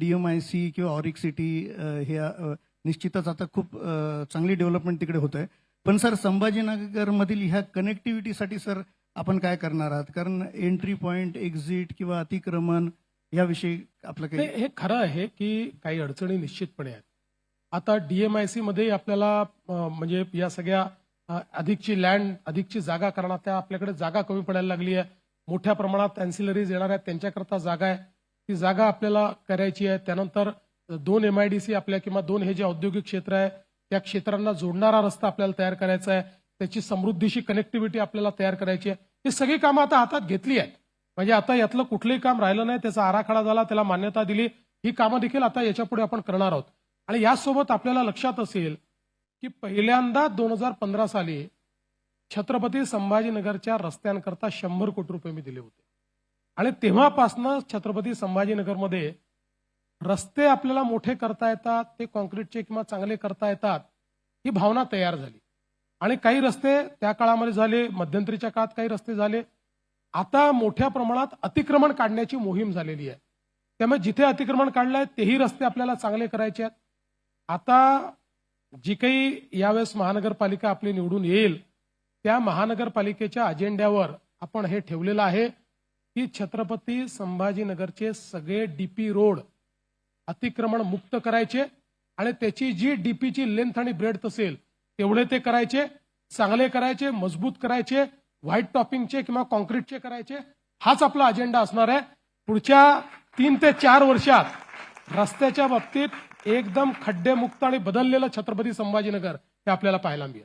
DMIC किंवा Auric city हे निश्चितच आता खूप चांगली डेव्हलपमेंट तिकडे होत आहे. पण सर संभाजीनगरमधील ह्या कनेक्टिव्हिटीसाठी सर आपण काय करणार आहात? कारण एंट्री पॉइंट, एक्झिट किंवा अतिक्रमण याविषयी आपलं काही हे खरं आहे की काही अडचणी निश्चितपणे आहेत. आता DMIC मध्ये आपल्याला म्हणजे या सगळ्या अधिकची लँड, अधिकची जागा करणार, त्या आपल्याकडे जागा कमी पडायला लागली आहे. मोठ्या प्रमाणात अँसिलरीज येणार आहेत, त्यांच्याकरता जागा आहे, ती जागा आपल्याला करायची आहे. त्यानंतर 2 MIDC आपल्या किंवा 2 हे जे औद्योगिक क्षेत्र आहे त्या क्षेत्रांना जोडणारा रस्ता आपल्याला तयार करायचा आहे. त्याची समृद्धीशी कनेक्टिव्हिटी आपल्याला तयार करायची आहे. ही सगळी कामं आता हातात घेतली आहेत. म्हणजे आता यातलं कुठलंही काम राहिलं नाही, त्याचा आराखडा झाला, त्याला मान्यता दिली. ही कामं देखील आता याच्यापुढे आपण करणार आहोत. आणि यासोबत आपल्याला लक्षात असेल की पहिल्यांदा 2015 साली छत्रपती संभाजीनगरच्या रस्त्यांकरता 100 कोटी रुपये मी दिले होते. आणि तेव्हापासनं छत्रपती संभाजीनगरमध्ये रस्ते आपल्याला मोठे करता येतात, ते कॉन्क्रीटचे किंवा चांगले करता येतात, ही भावना तयार झाली. आणि काही रस्ते त्या काळामध्ये झाले, मध्यंतरीच्या काळात काही रस्ते झाले. आता मोठ्या प्रमाणात अतिक्रमण काढण्याची मोहीम झालेली आहे. त्यामुळे जिथे अतिक्रमण काढलंय तेही रस्ते आपल्याला चांगले करायचे आहेत. आता जी काही यावेळेस महानगरपालिका आपली निवडून येईल त्या महानगरपालिकेच्या अजेंड्यावर आपण हे ठेवलेलं आहे की छत्रपती संभाजीनगरचे सगळे DP रोड अतिक्रमण मुक्त करायचे आणि त्याची जी DPची लेंथ आणि ब्रेड्थ असेल तेवढे ते करायचे, चांगले करायचे, मजबूत करायचे, व्हाईट टॉपिंगचे किंवा कॉन्क्रीटचे करायचे. हाच आपला अजेंडा असणार आहे. पुढच्या 3 ते 4 वर्षात रस्त्याच्या बाबतीत एकदम खड्डेमुक्त आणि बदललेलं छत्रपती संभाजीनगर हे आपल्याला पाहायला मिळेल.